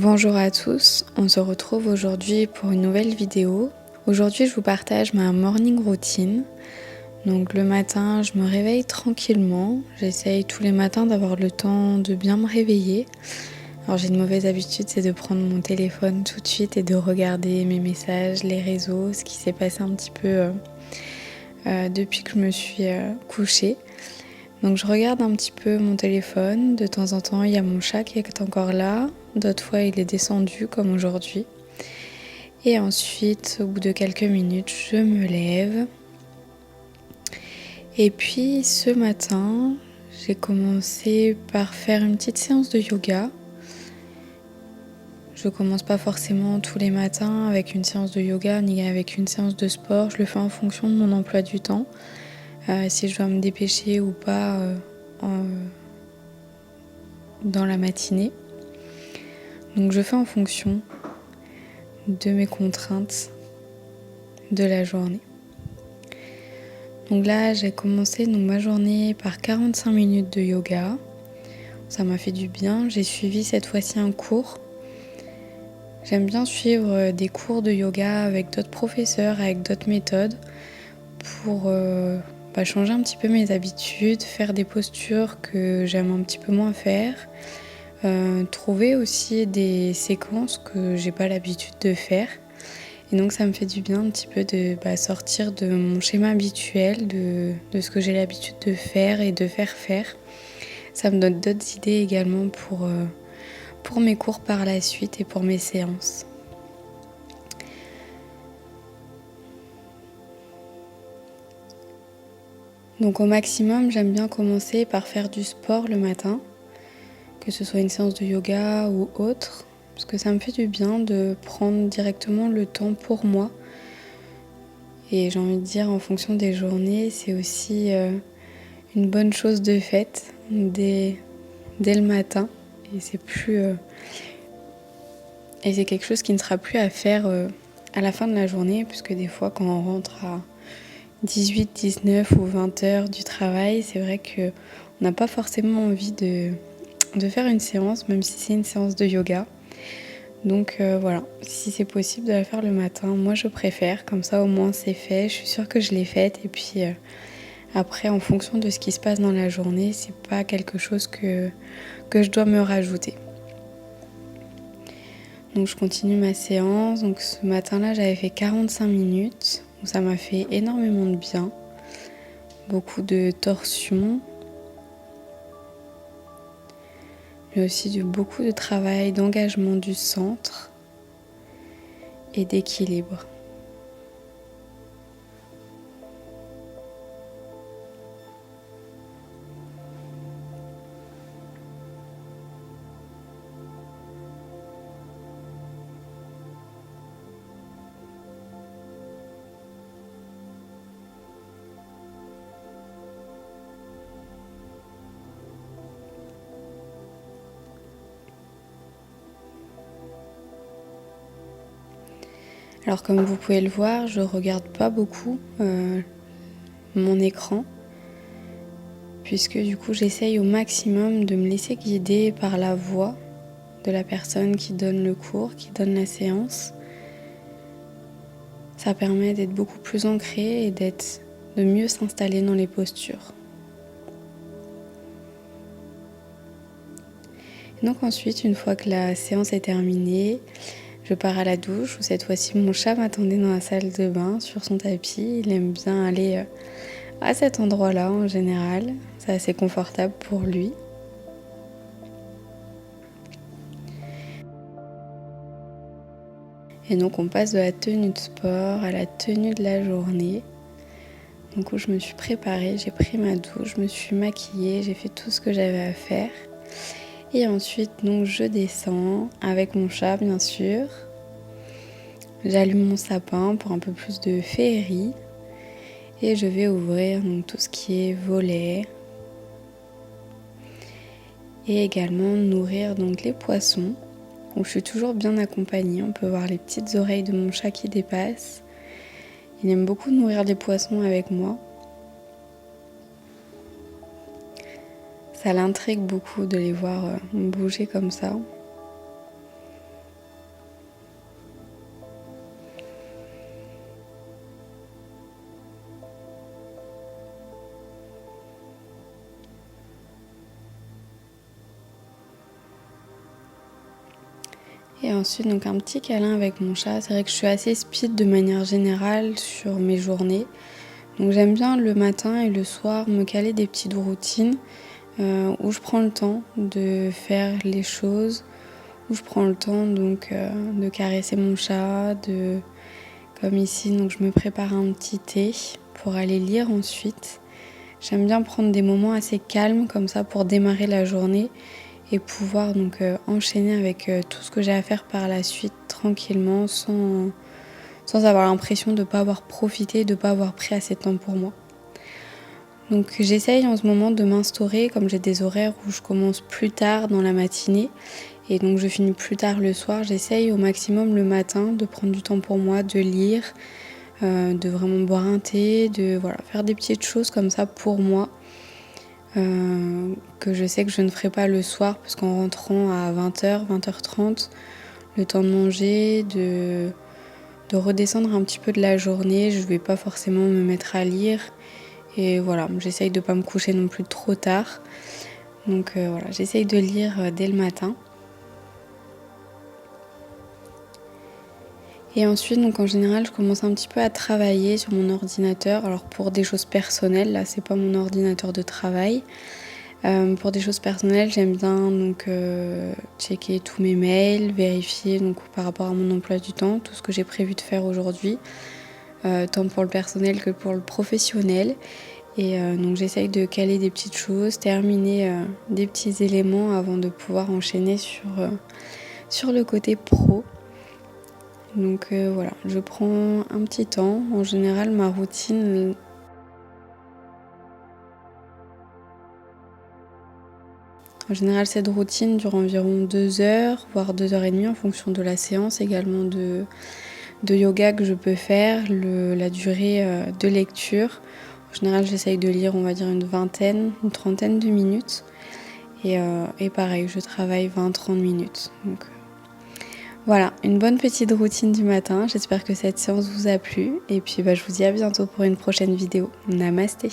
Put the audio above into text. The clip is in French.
Bonjour à tous, on se retrouve aujourd'hui pour une nouvelle vidéo. Aujourd'hui je vous partage ma morning routine. Donc le matin je me réveille tranquillement, j'essaye tous les matins d'avoir le temps de bien me réveiller. Alors j'ai une mauvaise habitude, c'est de prendre mon téléphone tout de suite et de regarder mes messages, les réseaux, ce qui s'est passé un petit peu depuis que je me suis couchée. Donc je regarde un petit peu mon téléphone, de temps en temps il y a mon chat qui est encore là, d'autres fois il est descendu comme aujourd'hui. Et ensuite au bout de quelques minutes je me lève. Et puis ce matin j'ai commencé par faire une petite séance de yoga. Je commence pas forcément tous les matins avec une séance de yoga ni avec une séance de sport, je le fais en fonction de mon emploi du temps. Si je dois me dépêcher ou pas dans la matinée. Donc je fais en fonction de mes contraintes de la journée. Donc là j'ai commencé ma journée par 45 minutes de yoga. Ça m'a fait du bien. J'ai suivi cette fois-ci un cours. J'aime bien suivre des cours de yoga avec d'autres professeurs, avec d'autres méthodes pour changer un petit peu mes habitudes, faire des postures que j'aime un petit peu moins faire. Trouver aussi des séquences que j'ai pas l'habitude de faire. Et donc ça me fait du bien un petit peu de sortir de mon schéma habituel, de ce que j'ai l'habitude de faire et de faire. Ça me donne d'autres idées également pour mes cours par la suite et pour mes séances. Donc au maximum, j'aime bien commencer par faire du sport le matin, que ce soit une séance de yoga ou autre, parce que ça me fait du bien de prendre directement le temps pour moi. Et j'ai envie de dire, en fonction des journées, c'est aussi une bonne chose de faite dès le matin. Et c'est quelque chose qui ne sera plus à faire à la fin de la journée, puisque des fois, quand on rentre à 18, 19 ou 20 heures du travail, c'est vrai qu'on n'a pas forcément envie de faire une séance, même si c'est une séance de yoga. Donc voilà, si c'est possible de la faire le matin, moi je préfère, comme ça au moins c'est fait, je suis sûre que je l'ai faite. Et puis après, en fonction de ce qui se passe dans la journée, c'est pas quelque chose que je dois me rajouter. Donc je continue ma séance. Donc ce matin-là, j'avais fait 45 minutes. Donc ça m'a fait énormément de bien. Beaucoup de torsion. Mais aussi beaucoup de travail, d'engagement du centre et d'équilibre. Alors comme vous pouvez le voir, je regarde pas beaucoup mon écran, puisque du coup j'essaye au maximum de me laisser guider par la voix de la personne qui donne le cours, qui donne la séance. Ça permet d'être beaucoup plus ancré et de mieux s'installer dans les postures. Donc ensuite, une fois que la séance est terminée, je pars à la douche, où cette fois-ci mon chat m'attendait dans la salle de bain sur son tapis. Il aime bien aller à cet endroit-là en général, c'est assez confortable pour lui. Et donc on passe de la tenue de sport à la tenue de la journée. Donc où je me suis préparée, j'ai pris ma douche, je me suis maquillée, j'ai fait tout ce que j'avais à faire. Et ensuite donc je descends avec mon chat bien sûr. J'allume mon sapin pour un peu plus de féerie. Et je vais ouvrir donc tout ce qui est volets. Et également nourrir donc les poissons. Où je suis toujours bien accompagnée. On peut voir les petites oreilles de mon chat qui dépassent. Il aime beaucoup nourrir les poissons avec moi. Ça l'intrigue beaucoup de les voir bouger comme ça. Et ensuite, donc un petit câlin avec mon chat. C'est vrai que je suis assez speed de manière générale sur mes journées. Donc j'aime bien le matin et le soir me caler des petites routines où je prends le temps de faire les choses, où je prends le temps donc de caresser mon chat, comme ici, donc je me prépare un petit thé pour aller lire ensuite. J'aime bien prendre des moments assez calmes comme ça pour démarrer la journée et pouvoir donc enchaîner avec tout ce que j'ai à faire par la suite tranquillement sans avoir l'impression de ne pas avoir profité, de ne pas avoir pris assez de temps pour moi. Donc j'essaye en ce moment de m'instaurer, comme j'ai des horaires où je commence plus tard dans la matinée et donc je finis plus tard le soir, j'essaye au maximum le matin de prendre du temps pour moi, de lire, de vraiment boire un thé, de faire des petites choses comme ça pour moi. Que je sais que je ne ferai pas le soir parce qu'en rentrant à 20h, 20h30, le temps de manger, de redescendre un petit peu de la journée, je ne vais pas forcément me mettre à lire et voilà, j'essaye de ne pas me coucher non plus trop tard. Donc j'essaye de lire dès le matin. Et ensuite, donc en général, je commence un petit peu à travailler sur mon ordinateur. Alors pour des choses personnelles, là c'est pas mon ordinateur de travail. Pour des choses personnelles, j'aime bien donc checker tous mes mails, vérifier donc par rapport à mon emploi du temps, tout ce que j'ai prévu de faire aujourd'hui, tant pour le personnel que pour le professionnel. Et donc j'essaye de caler des petites choses, terminer des petits éléments avant de pouvoir enchaîner sur le côté pro. Donc je prends un petit temps. En général, ma routine... En général, cette routine dure environ 2 heures, voire 2h30 en fonction de la séance également de yoga que je peux faire, la durée de lecture. En général, j'essaye de lire, on va dire, une trentaine de minutes. Et pareil, je travaille 20-30 minutes. Donc, voilà, une bonne petite routine du matin. J'espère que cette séance vous a plu. Et puis, je vous dis à bientôt pour une prochaine vidéo. Namasté!